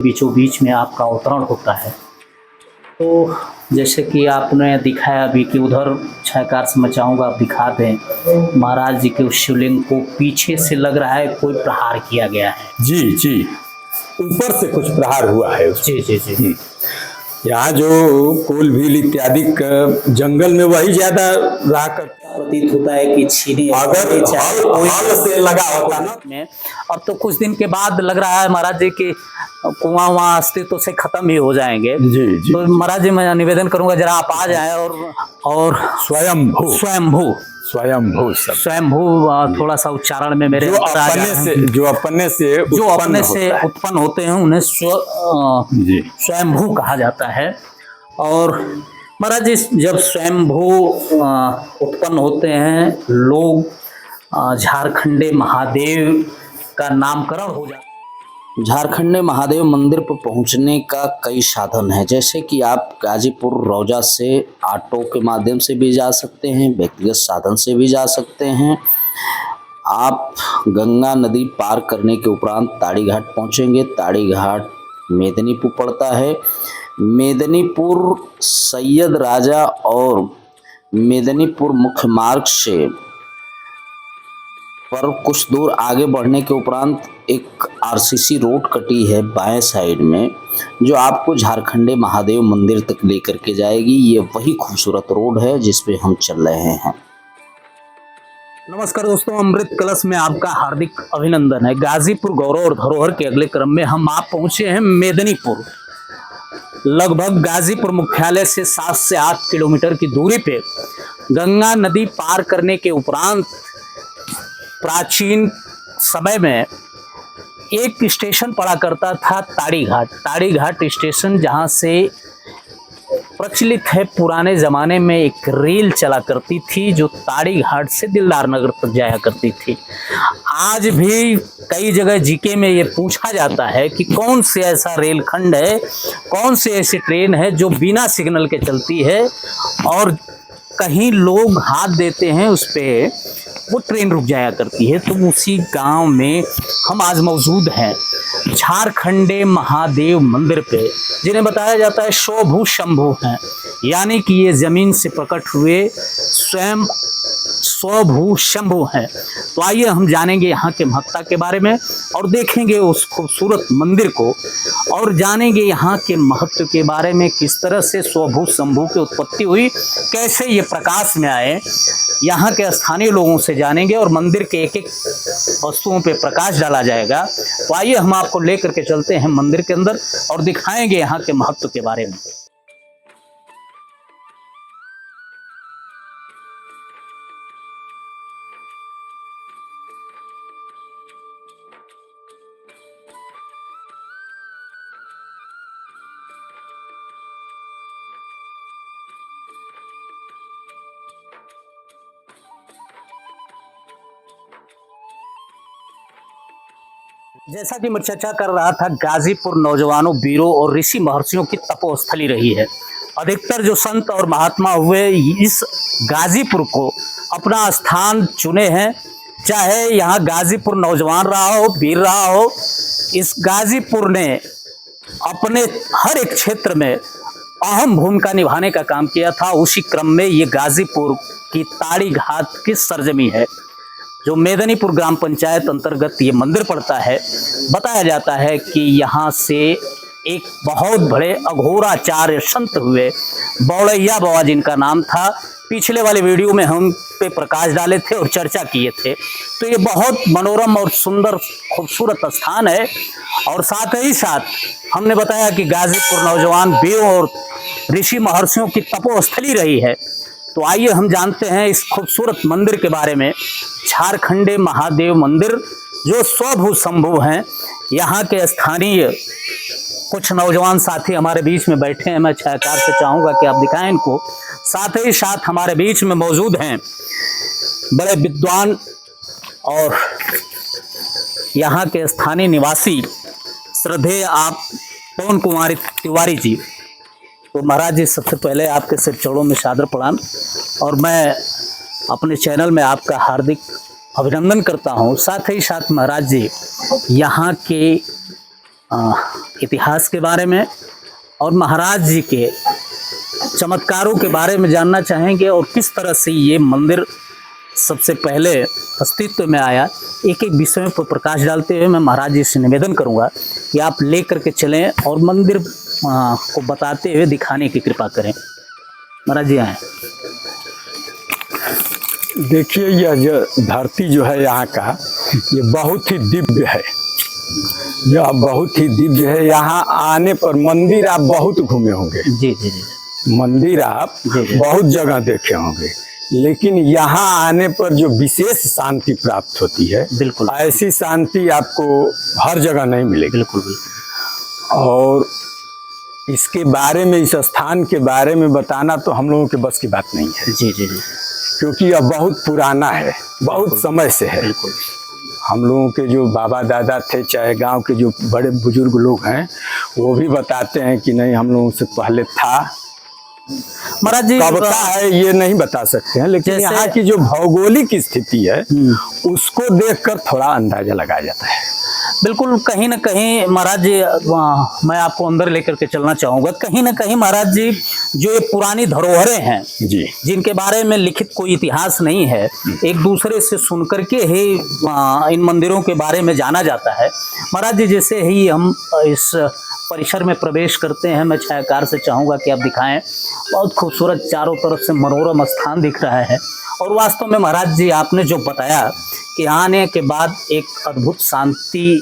बीचों बीच में आपका अवतरण होता है। तो जैसे कि आपने दिखाया अभी कि उधर छायाकार से मैं चाहूँगा आप दिखा दें महाराज जी के उस शिवलिंग को पीछे से लग रहा है कोई प्रहार किया गया है। जी जी, ऊपर से कुछ प्रहार हुआ है जी जी जी। यहाँ जो कोल भील इत्यादि जंगल में वही ज्यादा रहा करता प्रतीत होता है कि छीनी अगर हल से लगा होता ना में। अब तो कुछ दिन के बाद लग रहा है महाराज जी की कुआं वहाँ अस्तित्व से खत्म ही हो जाएंगे। जी जी। तो महाराज जी मैं निवेदन करूंगा जरा आप आ जाएं और स्वयंभू स्वयंभू स्वयंभू स्वयंभू थोड़ा सा उच्चारण में मेरे जो अपने से उत्पन्न होते हैं उन्हें स्वयंभू कहा जाता है। और महाराज जी जब स्वयंभू उत्पन्न होते हैं लोग झारखंडे महादेव का नामकरण हो जाता है। झारखंडे महादेव मंदिर पर पहुंचने का कई साधन है, जैसे कि आप गाजीपुर रौजा से ऑटो के माध्यम से भी जा सकते हैं, व्यक्तिगत साधन से भी जा सकते हैं। आप गंगा नदी पार करने के उपरांत ताड़ी घाट पहुंचेंगे। ताड़ी घाट मेदिनीपुर पड़ता है। मेदिनीपुर सैयद राजा और मेदिनीपुर मुख्य मार्ग से पर कुछ दूर आगे बढ़ने के उपरांत एक आरसीसी रोड कटी है बाएं साइड में, जो आपको झारखंडे महादेव मंदिर तक लेकर के जाएगी। ये वही खूबसूरत रोड है जिस पे हम चल रहे हैं। नमस्कार दोस्तों, अमृत कलश में आपका हार्दिक अभिनंदन है। गाजीपुर गौरव और धरोहर के अगले क्रम में हम आप पहुंचे हैं मेदिनीपुर। लगभग गाजीपुर मुख्यालय से 7 से 8 किलोमीटर की दूरी पे गंगा नदी पार करने के उपरांत प्राचीन समय में एक स्टेशन पड़ा करता था ताड़ी घाट। ताड़ी घाट स्टेशन जहां से प्रचलित है, पुराने ज़माने में एक रेल चला करती थी जो ताड़ी घाट से दिलदार नगर तक जाया करती थी। आज भी कई जगह जीके में ये पूछा जाता है कि कौन से ऐसा रेल खंड है, कौन से ऐसी ट्रेन है जो बिना सिग्नल के चलती है और कहीं लोग हाथ देते हैं उस पर वो ट्रेन रुक जाया करती है। तो उसी गांव में हम आज मौजूद हैं, झारखंडे महादेव मंदिर पे, जिन्हें बताया जाता है स्वभू शंभू हैं, यानी कि ये जमीन से प्रकट हुए स्वयं स्वभू शंभू हैं। तो आइए हम जानेंगे यहाँ के महत्ता के बारे में और देखेंगे उस खूबसूरत मंदिर को और जानेंगे यहाँ के महत्व के बारे में, किस तरह से स्वभू शंभू की उत्पत्ति हुई, कैसे ये प्रकाश में आए, यहाँ के स्थानीय लोगों से जानेंगे और मंदिर के एक एक वस्तुओं पे प्रकाश डाला जाएगा। तो आइए हम आपको लेकर के चलते हैं मंदिर के अंदर और दिखाएंगे यहाँ के महत्व के बारे में। जैसा कि मैं चर्चा कर रहा था, गाजीपुर नौजवानों, वीरों और ऋषि महर्षियों की तपोस्थली रही है। अधिकतर जो संत और महात्मा हुए इस गाजीपुर को अपना स्थान चुने हैं, चाहे यहाँ गाजीपुर नौजवान रहा हो, वीर रहा हो। इस गाजीपुर ने अपने हर एक क्षेत्र में अहम भूमिका निभाने का काम किया था। उसी क्रम में ये गाजीपुर की ताड़ी घाट की सरजमी है, जो मेदिनीपुर ग्राम पंचायत अंतर्गत ये मंदिर पड़ता है। बताया जाता है कि यहाँ से एक बहुत बड़े अघोराचार्य संत हुए, बौड़ैया बाबा जिनका नाम था। पिछले वाले वीडियो में हम पे प्रकाश डाले थे और चर्चा किए थे। तो ये बहुत मनोरम और सुंदर खूबसूरत स्थान है। और साथ ही साथ हमने बताया कि गाजीपुर नौजवान वीरों और ऋषि महर्षियों की तपोस्थली रही है। तो आइए हम जानते हैं इस खूबसूरत मंदिर के बारे में। झारखंडे महादेव मंदिर जो स्वभू शंभू हैं, यहाँ के स्थानीय कुछ नौजवान साथी हमारे बीच में बैठे हैं। मैं छायाकार से चाहूँगा कि आप दिखाएं इनको। साथ ही साथ हमारे बीच में मौजूद हैं बड़े विद्वान और यहाँ के स्थानीय निवासी श्रद्धेय आप पवन कुमारी तिवारी जी। तो महाराज जी, सबसे पहले आपके सिर चरणों में सादर प्रणाम और मैं अपने चैनल में आपका हार्दिक अभिनंदन करता हूँ। साथ ही साथ महाराज जी, यहाँ के इतिहास के बारे में और महाराज जी के चमत्कारों के बारे में जानना चाहेंगे और किस तरह से ये मंदिर सबसे पहले अस्तित्व में आया। एक एक विषयों पर प्रकाश डालते हुए मैं महाराज जी से निवेदन करूंगा कि आप ले करके चलें और मंदिर को बताते हुए दिखाने की कृपा करें। महाराज जी आए। देखिए, यह जो धरती जो है यहाँ का, ये बहुत ही दिव्य है। यह बहुत ही दिव्य है। यहाँ आने पर मंदिर आप बहुत घूमे होंगे। जी जी जी। मंदिर आप बहुत जगह देखे होंगे, लेकिन यहाँ आने पर जो विशेष शांति प्राप्त होती है, बिल्कुल ऐसी शांति आपको हर जगह नहीं मिलेगी। बिल्कुल बिल्कुल। और इसके बारे में, इस स्थान के बारे में बताना तो हम लोगों के बस की बात नहीं है। जी जी जी। क्योंकि यह बहुत पुराना है, बहुत समय से है। बिल्कुल। हम लोगों के जो बाबा दादा थे, चाहे गांव के जो बड़े बुजुर्ग लोग हैं, वो भी बताते हैं कि नहीं, हम लोगों से पहले था। महाराज जी कब का है ये नहीं बता सकते हैं, लेकिन यहाँ की जो भौगोलिक स्थिति है उसको देखकर थोड़ा अंदाजा लगाया जाता है। बिल्कुल। कहीं ना कहीं महाराज जी, मैं आपको अंदर लेकर के चलना चाहूँगा। कहीं ना कहीं महाराज जी, जो ये पुरानी धरोहरें हैं जी, जिनके बारे में लिखित कोई इतिहास नहीं है, एक दूसरे से सुन करके ही इन मंदिरों के बारे में जाना जाता है। महाराज जी, जैसे ही हम इस परिसर में प्रवेश करते हैं, मैं छायाकार से चाहूँगा कि आप दिखाएं। बहुत खूबसूरत चारों तरफ से मनोरम स्थान दिख रहा है। और वास्तव में महाराज जी, आपने जो बताया कि आने के बाद एक अद्भुत शांति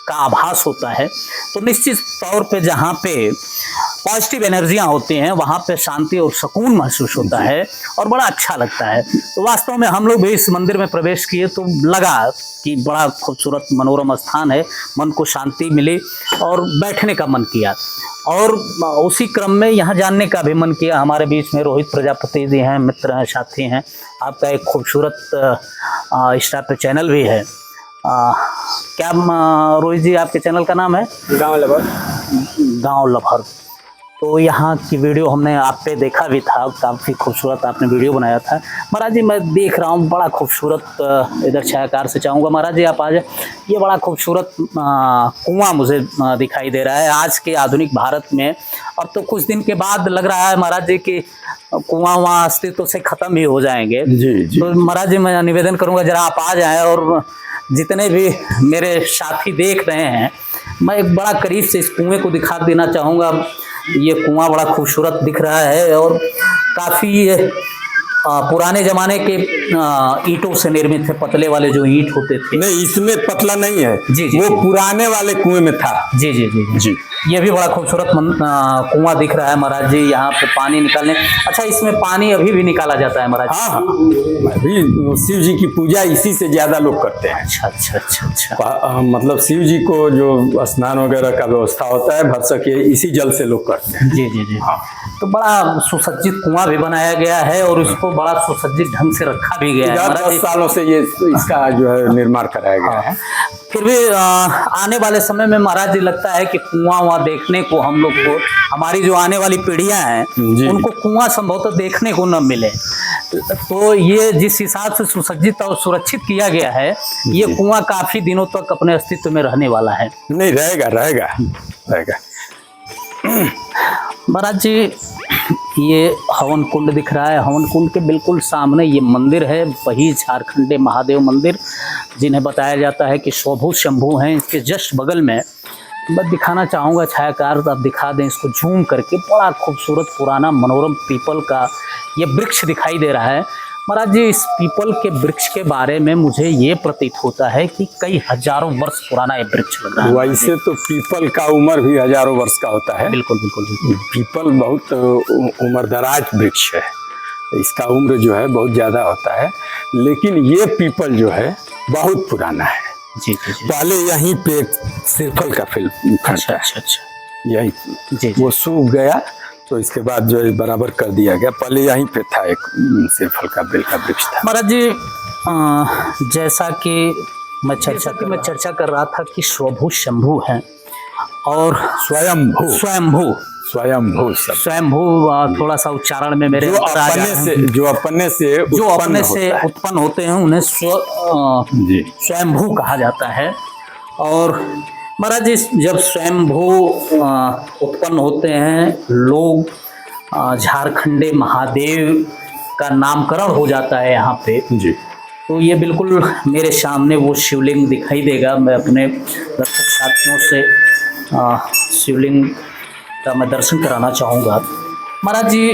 का आभास होता है, तो निश्चित तौर पे जहाँ पे पॉजिटिव एनर्जियाँ होती हैं, वहाँ पे शांति और सुकून महसूस होता है और बड़ा अच्छा लगता है। तो वास्तव में हम लोग भी इस मंदिर में प्रवेश किए तो लगा कि बड़ा खूबसूरत मनोरम स्थान है, मन को शांति मिली और बैठने का मन किया। और उसी क्रम में यहाँ जानने का भी मन किया। हमारे बीच में रोहित प्रजापति जी हैं, मित्र हैं, साथी हैं। आपका एक खूबसूरत इंस्टा पे चैनल भी है। क्या रोहित जी, आपके चैनल का नाम है? गाँव लभर। गाँव लभर। तो यहाँ की वीडियो हमने आप पे देखा भी था, काफ़ी खूबसूरत आपने वीडियो बनाया था। महाराज जी, मैं देख रहा हूँ बड़ा खूबसूरत। इधर छायाकार से चाहूँगा, महाराज जी आप आ जाए। ये बड़ा खूबसूरत कुआं मुझे दिखाई दे रहा है आज के आधुनिक भारत में। अब तो कुछ दिन के बाद लग रहा है महाराज जी कि कुआं वहाँ अस्तित्व से ख़त्म ही हो जाएंगे। जी। तो महाराज जी, मैं निवेदन करूँगा जरा आप आ जाएँ और जितने भी मेरे साथी देख रहे हैं, मैं एक बड़ा करीब से इस कुएँ को दिखा देना चाहूँगा। ये कुआं बड़ा खूबसूरत दिख रहा है और काफ़ी पुराने जमाने के ईंटों से निर्मित है, पतले वाले जो ईंट होते थे। नहीं, इसमें पतला नहीं है। जी जी, वो पुराने वाले कुएं में था। जी जी जी जी, जी। ये भी बड़ा खूबसूरत कुआं दिख रहा है महाराज जी। यहाँ पे पानी निकालने, अच्छा, इसमें पानी अभी भी निकाला जाता है महाराज? हाँ, अभी शिव जी की पूजा इसी से ज्यादा लोग करते हैं। अच्छा अच्छा अच्छा अच्छा। मतलब शिव जी को जो स्नान वगैरह का व्यवस्था होता है, भरसक इसी जल से लोग करते हैं। जी जी जी। हाँ। तो बड़ा सुसज्जित कुआं भी बनाया गया है और उसको बड़ा सुसज्जित ढंग से रखा भी गया है। 10 सालों से ये इसका जो है निर्माण कराया गया है। फिर भी आने वाले समय में महाराज जी लगता है कि कुआं वहाँ देखने को हम लोग को, हमारी जो आने वाली पीढ़ियां हैं, उनको कुआं संभवतः देखने को न मिले। तो ये जिस हिसाब से सुसज्जित और सुरक्षित किया गया है, ये कुआं काफी दिनों तक अपने अस्तित्व में रहने वाला है। नहीं, रहेगा रहेगा रहेगा। महाराज जी, ये हवन कुंड दिख रहा है। हवन कुंड के बिल्कुल सामने ये मंदिर है, वही झारखंडे महादेव मंदिर, जिन्हें बताया जाता है कि स्वभू शंभू हैं। इसके जस्ट बगल में मैं दिखाना चाहूँगा, छायाकार आप दिखा दें इसको जूम करके। बड़ा खूबसूरत पुराना मनोरम पीपल का ये वृक्ष दिखाई दे रहा है। महाराज जी, इस पीपल के वृक्ष के बारे में मुझे ये प्रतीत होता है कि कई हजारों वर्ष पुराना ये वृक्ष लग रहा है। वैसे तो पीपल का उम्र भी हजारों वर्ष का होता है। बिल्कुल बिल्कुल बिल्कुल। पीपल बहुत उम्रदराज वृक्ष है, इसका उम्र जो है बहुत ज्यादा होता है। लेकिन ये पीपल जो है बहुत पुराना है। जी जी जी। पहले यहीं पे सिरफल का फल अच्छा अच्छा अच्छा। यही जी, वो सूख गया तो इसके बाद जो है बराबर कर दिया गया। पहले यहीं पे था एक सिरफल का बेल का वृक्ष था। महाराज जी, जैसा कि मैं चर्चा कर रहा था कि स्वभू शंभू हैं और स्वयंभू स्वयंभू स्वयंभू थोड़ा सा उच्चारण में मेरे जो अपने से उत्पन्न होते हैं, उन्हें स्वयंभू कहा जाता है। और महाराज जी, जब स्वयंभू उत्पन्न होते हैं लोग, झारखंडे महादेव का नामकरण हो जाता है यहाँ पे जी। तो ये बिल्कुल मेरे सामने वो शिवलिंग दिखाई देगा। मैं अपने दर्शक साथियों से शिवलिंग का मैं दर्शन कराना चाहूँगा। महाराज जी,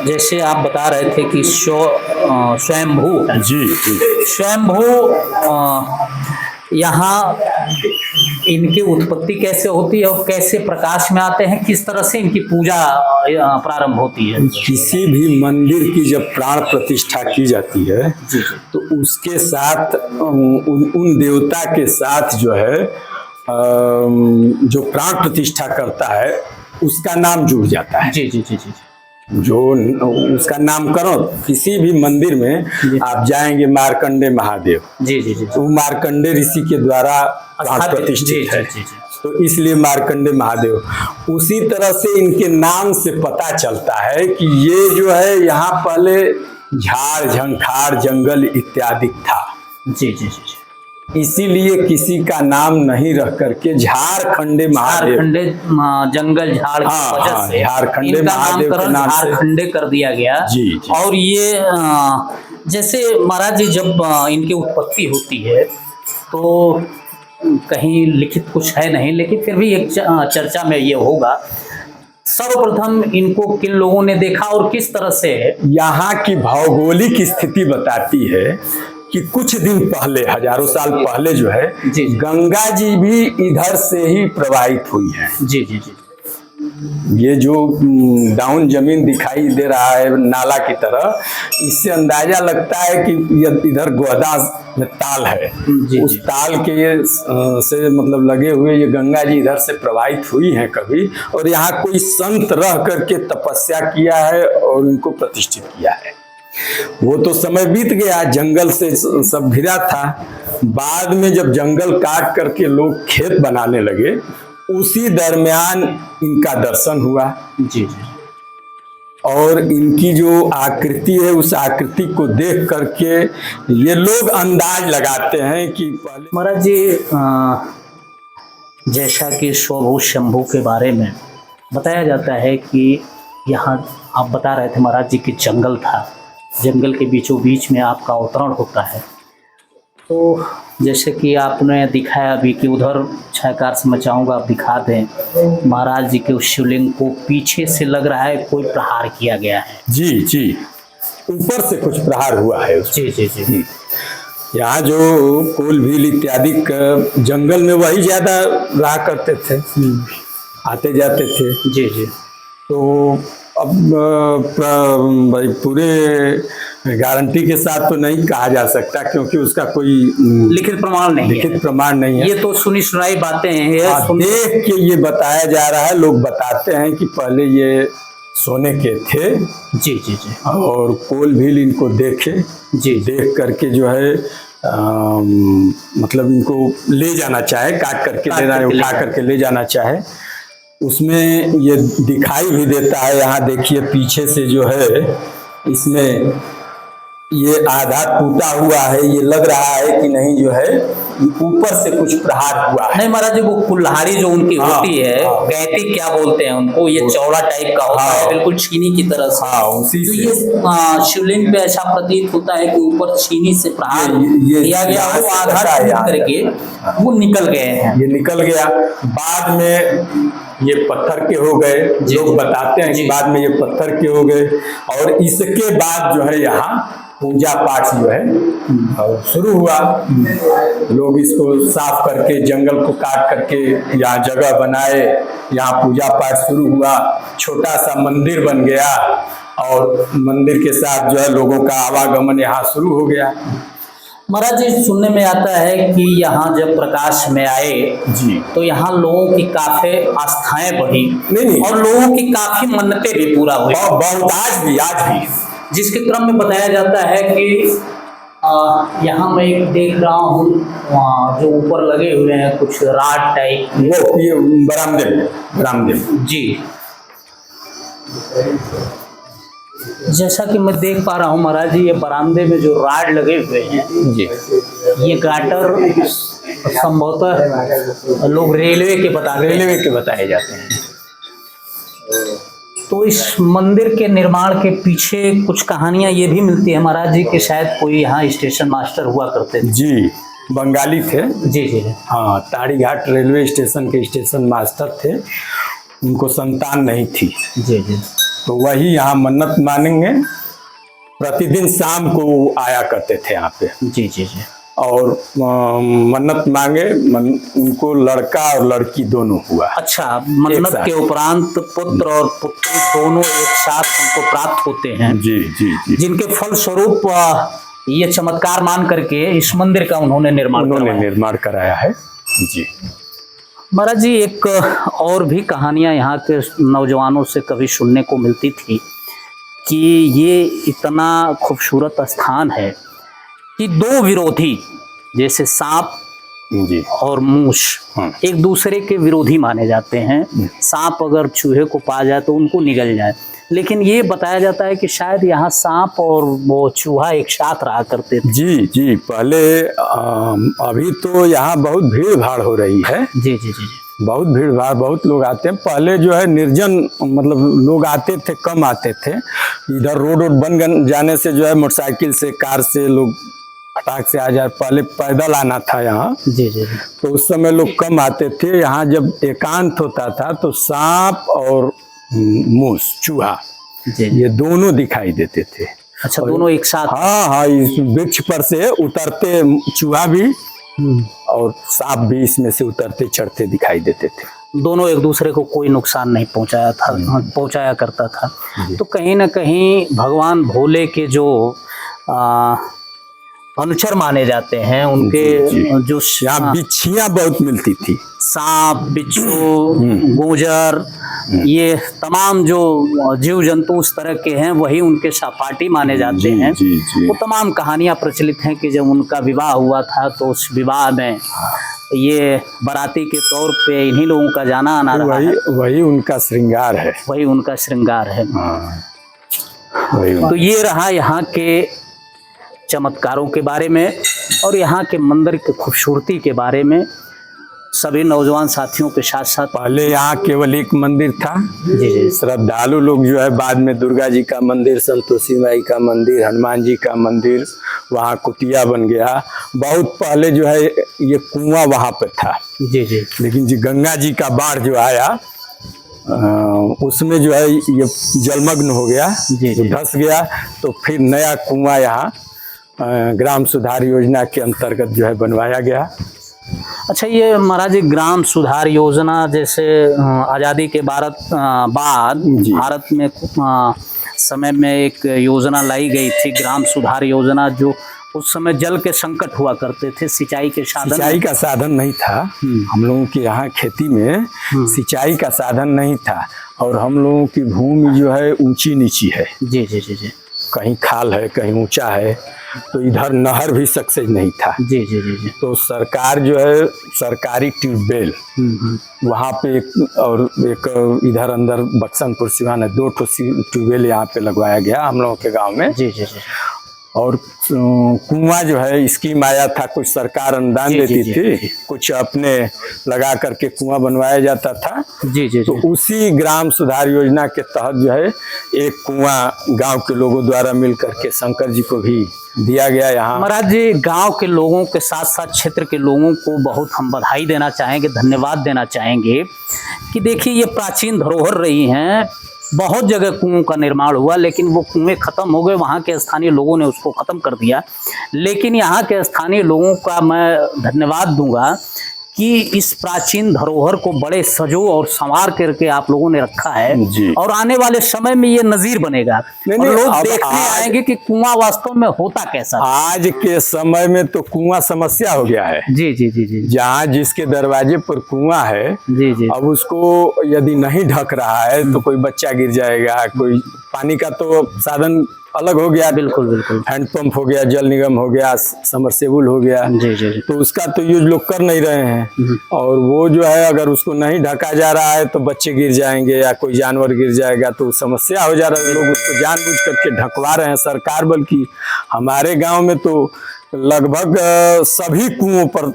जैसे आप बता रहे थे कि स्वयंभू है। जी जी। स्वयंभू यहाँ इनकी उत्पत्ति कैसे होती है और कैसे प्रकाश में आते हैं, किस तरह से इनकी पूजा प्रारंभ होती है? किसी भी मंदिर की जब प्राण प्रतिष्ठा की जाती है जी। तो उसके साथ उन देवता के साथ जो है जो प्राण प्रतिष्ठा करता है उसका नाम जुड़ जाता है। जी जी जी जी। जो उसका नामकरण किसी भी मंदिर में आप जाएंगे, मार्कंडे महादेव, जी जी जी, वो मार्कंडे ऋषि के द्वारा प्राण प्रतिष्ठित है। तो इसलिए मार्कंडे महादेव, उसी तरह से इनके नाम से पता चलता है कि ये जो है यहाँ पहले झाड़ झंखाड़ जंगल इत्यादि था। जी जी जी। इसीलिए किसी का नाम नहीं रख करके झारखंडे महादेव, झारखंडे जंगल झाड़ की वजह से झारखंडे महादेव के नाम से झारखंडे कर दिया गया। जी, जी। और ये जैसे महाराज जी, जब इनकी उत्पत्ति होती है तो कहीं लिखित कुछ है नहीं, लेकिन फिर भी एक चर्चा में ये होगा, सर्वप्रथम इनको किन लोगों ने देखा और किस तरह से? यहाँ की भौगोलिक स्थिति बताती है कि कुछ दिन पहले, हजारों साल पहले जो है जी। गंगा जी भी इधर से ही प्रवाहित हुई है। जी जी जी। ये जो डाउन जमीन दिखाई दे रहा है नाला की तरह, इससे अंदाजा लगता है कि इधर गोहदा में ताल है। जी, उस ताल के से मतलब लगे हुए ये गंगा जी इधर से प्रवाहित हुई हैं कभी, और यहाँ कोई संत रह करके तपस्या किया है और उनको प्रतिष्ठित किया है। वो तो समय बीत गया, जंगल से सब घिरा था। बाद में जब जंगल काट करके लोग खेत बनाने लगे, उसी दरमियान इनका दर्शन हुआ। जी जी। और इनकी जो आकृति है, उस आकृति को देख करके ये लोग अंदाज लगाते हैं कि पहले। महाराज जी, जैसा कि स्वभू शंभू के बारे में बताया जाता है कि यहाँ आप बता रहे थे महाराज जी कि जंगल था, जंगल के बीचों बीच में आपका अवतरण होता है। तो जैसे कि आपने दिखाया अभी कि उधर छायाकार से मैं चाहूँगा आप दिखा दें, महाराज जी के उस शिवलिंग को पीछे से लग रहा है कोई प्रहार किया गया है। जी जी, ऊपर से कुछ प्रहार हुआ है। जी जी जी। यहाँ जो कोल भील इत्यादि जंगल में वही ज्यादा रहा करते थे, आते जाते थे। जी जी। तो अब भाई पूरे गारंटी के साथ तो नहीं कहा जा सकता, क्योंकि उसका कोई लिखित प्रमाण नहीं है। लिखित प्रमाण नहीं है। ये तो सुनी सुनाई बातें हैं। देख के ये बताया जा रहा है, लोग बताते हैं कि पहले ये सोने के थे। जी जी जी। और कोल भील इनको देखे, जी, देख करके जो है मतलब इनको ले जाना चाहे, काट करके उठा करके ले जाना चाहे। उसमें ये दिखाई भी देता है, यहाँ देखिए पीछे से जो है इसमें ये आधा टूटा हुआ है, ये लग रहा है कि नहीं जो है ऊपर से कुछ प्रहार हुआ है। नहीं महाराज जी, वो कुल्हाड़ी जो उनकी होती है, गैती क्या बोलते हैं उनको, ये चौड़ा टाइप का होता है, बिल्कुल छीनी की तरह से। उसी तो ये शिवलिंग पे ऐसा प्रतीत होता है कि ऊपर छीनी से प्रहार किया गया, वो आधा टूट करके वो निकल गए हैं। ये निकल गया, बाद में ये पत्थर के हो गए। लोग बताते हैं कि बाद में ये पत्थर के हो गए, और इसके बाद जो है यहाँ पूजा पाठ जो है शुरू हुआ। लोग इसको साफ करके, जंगल को काट करके यहाँ जगह बनाए, यहाँ पूजा पाठ शुरू हुआ। छोटा सा मंदिर बन गया, और मंदिर के साथ जो है लोगों का आवागमन यहाँ शुरू हो गया। महाराज जी, सुनने में आता है कि यहाँ जब प्रकाश में आए जी, तो यहाँ लोगों की काफी आस्थाएं बढ़ी। नहीं, और लोगों की काफी मन्नतें भी पूरा हुई। बहुत आज भी जिसके क्रम में बताया जाता है कि यहाँ मैं एक देख रहा हूँ जो ऊपर लगे हुए हैं कुछ राड टाइप, वो ये बरामदे जी। जैसा कि मैं देख पा रहा हूँ महाराज जी, ये बरामदे में जो राड लगे हुए हैं, जी ये गाटर संभवतः लोग रेलवे के बताए जाते हैं। तो इस मंदिर के निर्माण के पीछे कुछ कहानियां ये भी मिलती है महाराज जी कि शायद कोई यहाँ स्टेशन मास्टर हुआ करते थे। जी, बंगाली थे। जी जी। हाँ, ताड़ीघाट रेलवे स्टेशन के स्टेशन मास्टर थे, उनको संतान नहीं थी। जी जी। तो वही यहाँ मन्नत मानेंगे, प्रतिदिन शाम को आया करते थे यहाँ पे। जी जी जी। और मन्नत मांगे, उनको लड़का और लड़की दोनों हुआ। अच्छा, मन्नत के उपरांत पुत्र और पुत्री दोनों एक साथ उनको प्राप्त होते हैं। जी जी जी। जिनके फल स्वरूप ये चमत्कार मान करके इस मंदिर का उन्होंने निर्माण कराया है। जी महाराज जी, एक और भी कहानियां यहाँ के नौजवानों से कभी सुनने को मिलती थी कि ये इतना खूबसूरत स्थान है कि दो विरोधी, जैसे सांप जी और मूस, एक दूसरे के विरोधी माने जाते हैं। सांप अगर चूहे को पा जाए तो उनको निगल जाए, लेकिन ये बताया जाता है कि शायद यहाँ सांप और वो चूहा एक साथ रहा करते थे। जी जी। पहले अभी तो यहाँ बहुत भीड़ भाड़ हो रही है। जी जी जी। बहुत भीड़ भाड़, बहुत लोग आते हैं। पहले जो है निर्जन, मतलब लोग आते थे, कम आते थे। इधर रोड बन जाने से जो है मोटरसाइकिल से, कार से लोग फटाक से आ जाए। पहले पैदल आना था यहाँ। जी जी। तो उस समय लोग कम आते थे। यहाँ जब एकांत होता था तो सांप और मूस, चूहा, ये दोनों दिखाई देते थे। अच्छा, दोनों एक साथ? हाँ हाँ, इस वृक्ष पर से उतरते चूहा भी और सांप भी इसमें से उतरते चढ़ते दिखाई देते थे। दोनों एक दूसरे को कोई नुकसान नहीं पहुंचाया करता था। तो कहीं ना कहीं भगवान भोले के जो अनुचर माने जाते हैं, उनके जो यहाँ बिच्छियां बहुत मिलती थी। सांप, बिच्छू, गुंजर, ये तमाम जो जीव जंतु उस तरह के हैं, वही उनके सहपाठी माने जाते हैं। वो तमाम कहानियां प्रचलित हैं कि जब उनका विवाह हुआ था तो उस विवाह में ये बाराती के तौर पे इन्हीं लोगों का जाना आना रहा है। वही उनका श्रृंगार है। वही उनका श्रृंगार है। तो ये रहा यहाँ के चमत्कारों के बारे में और यहाँ के मंदिर की खूबसूरती के बारे में सभी नौजवान साथियों के साथ साथ। पहले यहाँ केवल एक मंदिर था। जी जी। श्रद्धालु लोग जो है बाद में दुर्गा जी का मंदिर, संतोषी माई का मंदिर, हनुमान जी का मंदिर, वहाँ कुटिया बन गया। बहुत पहले जो है ये कुआं वहाँ पे था। जी जी। लेकिन जी गंगा जी का बाढ़ जो आया उसमें जो है ये जलमग्न हो गया, धंस गया। तो फिर नया कुआं यहाँ ग्राम सुधार योजना के अंतर्गत जो है बनवाया गया। अच्छा, ये महाराज जी ग्राम सुधार योजना, जैसे आज़ादी के बाद भारत में समय में एक योजना लाई गई थी, ग्राम सुधार योजना, जो उस समय जल के संकट हुआ करते थे, सिंचाई का साधन नहीं था। हम लोगों के यहाँ खेती में सिंचाई का साधन नहीं था और हम लोगों की भूमि जो है ऊंची नीची है। जी जी जी जी। कहीं खाल है, कहीं ऊंचा है, तो इधर नहर भी सक्सेस नहीं था। जी जी जी जी। तो सरकार जो है सरकारी ट्यूबवेल वहाँ पे और एक इधर अंदर बक्सनपुर सिवान है, 2 ट्यूबवेल यहाँ पे लगवाया गया हम लोगों के गांव में। जी जी जी। और कुआं जो है स्कीम आया था, कुछ सरकार अनुदान देती थी, कुछ अपने लगा करके कुआं बनवाया जाता था। जी जी। तो उसी ग्राम सुधार योजना के तहत जो है एक कुआं गांव के लोगों द्वारा मिल करके शंकर जी को भी दिया गया। यहाँ महाराज जी, गांव के लोगों के साथ साथ क्षेत्र के लोगों को बहुत हम बधाई देना चाहेंगे, धन्यवाद देना चाहेंगे कि देखिए ये प्राचीन धरोहर रही हैं। बहुत जगह कुओं का निर्माण हुआ, लेकिन वो कुएं खत्म हो गए, वहाँ के स्थानीय लोगों ने उसको खत्म कर दिया। लेकिन यहाँ के स्थानीय लोगों का मैं धन्यवाद दूंगा कि इस प्राचीन धरोहर को बड़े सजो और संवार करके आप लोगों ने रखा है और आने वाले समय में ये नजीर बनेगा और लोग देखने आएंगे कि कुआं वास्तव में होता कैसा। आज के समय में तो कुआं समस्या हो गया है। जी जी जी जी। जहाँ जिसके दरवाजे पर कुआं है, जी जी, अब उसको यदि नहीं ढक रहा है तो कोई बच्चा गिर जाएगा, कोई पानी का तो साधन अलग हो गया, बिल्कुल बिल्कुल। हैंडपंप हो गया, जल निगम हो गया, समरसेबुल हो गया, जी जी जी। तो उसका तो यूज लोग कर नहीं रहे हैं। और वो जो है अगर उसको नहीं ढका जा रहा है तो बच्चे गिर जाएंगे या कोई जानवर गिर जाएगा, तो समस्या हो जा रहा है। लोग उसको जानबूझ करके ढकवा रहे हैं सरकार, बल्कि हमारे गांव में तो लगभग सभी कुओं पर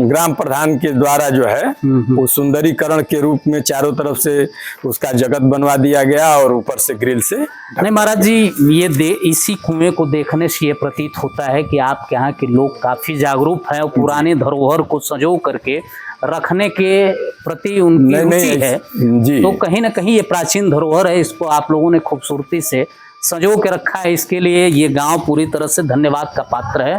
ग्राम प्रधान के द्वारा जो है वो सुंदरीकरण के रूप में चारों तरफ से उसका जगत बनवा दिया गया और ऊपर से ग्रिल से। नहीं महाराज जी, ये इसी कुएं को देखने से ये प्रतीत होता है कि आपके यहाँ के लोग काफी जागरूक हैं और पुरानी धरोहर को संजो करके रखने के प्रति उनकी रुचि है जी। तो कहीं ना कहीं ये प्राचीन धरोहर है, इसको आप लोगों ने खूबसूरती से संजो के रखा है। इसके लिए ये गांव पूरी तरह से धन्यवाद का पात्र है।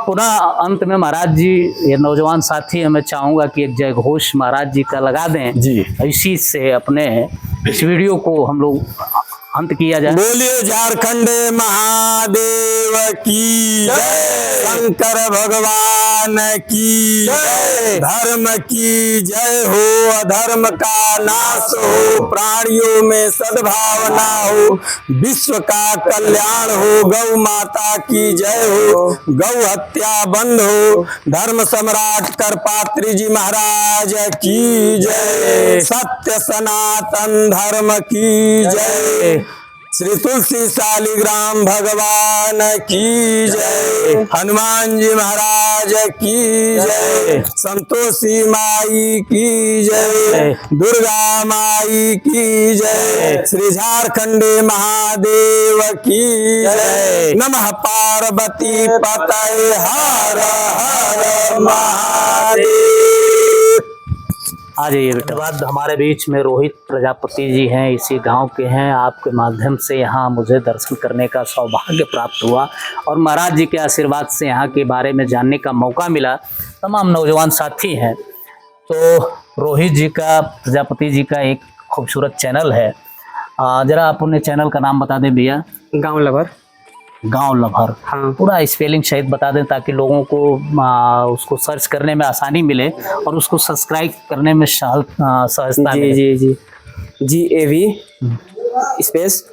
पुनः अंत में महाराज जी, ये नौजवान साथी, मैं चाहूंगा कि एक जय घोष महाराज जी का लगा दें जी। इसी से अपने इस वीडियो को हम लोग अंत किया जाए। बोलिए झारखंड महादेव की जय, शंकर भगवान की जय, धर्म की जय हो, अधर्म का नाश हो, प्राणियों में सद्भावना हो, विश्व का कल्याण हो, गौ माता की जय हो, गौ हत्या बंद हो, धर्म सम्राट करपात्री जी महाराज की जय, सत्य सनातन धर्म की जय, श्री तुलसी शालिग्राम भगवान की जय, हनुमान जी महाराज की जय, संतोषी माई की जय, दुर्गा माई की जय, श्री झारखंड महादेव की जय, नमः पार्वती पतये हर हर महादेव। आ जाइए बेटा। बाद हमारे बीच में रोहित प्रजापति जी हैं, इसी गांव के हैं। आपके माध्यम से यहाँ मुझे दर्शन करने का सौभाग्य प्राप्त हुआ और महाराज जी के आशीर्वाद से यहाँ के बारे में जानने का मौका मिला। तमाम नौजवान साथी हैं। तो रोहित जी का, प्रजापति जी का एक खूबसूरत चैनल है। जरा आप उन्हें चैनल का नाम बता दें भैया। गांव लवर। गांव लवर। हाँ। पूरा स्पेलिंग सहित बता दें ताकि लोगों को उसको सर्च करने में आसानी मिले और उसको सब्सक्राइब करने में सहजता मिले। जी जी जी GAV space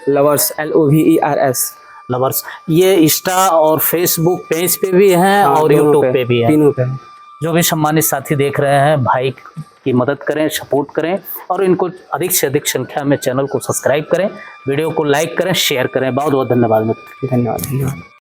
lovers LOVERS lovers. ये इंस्टा और फेसबुक पेज पे भी हैं और दोनों यूट्यूब पे भी है। तीनों पे। जो भी सम्मानित साथी देख रहे हैं, भाई की मदद करें, सपोर्ट करें और इनको अधिक से अधिक संख्या में चैनल को सब्सक्राइब करें, वीडियो को लाइक करें, शेयर करें। बहुत बहुत धन्यवाद मित्र। धन्यवाद।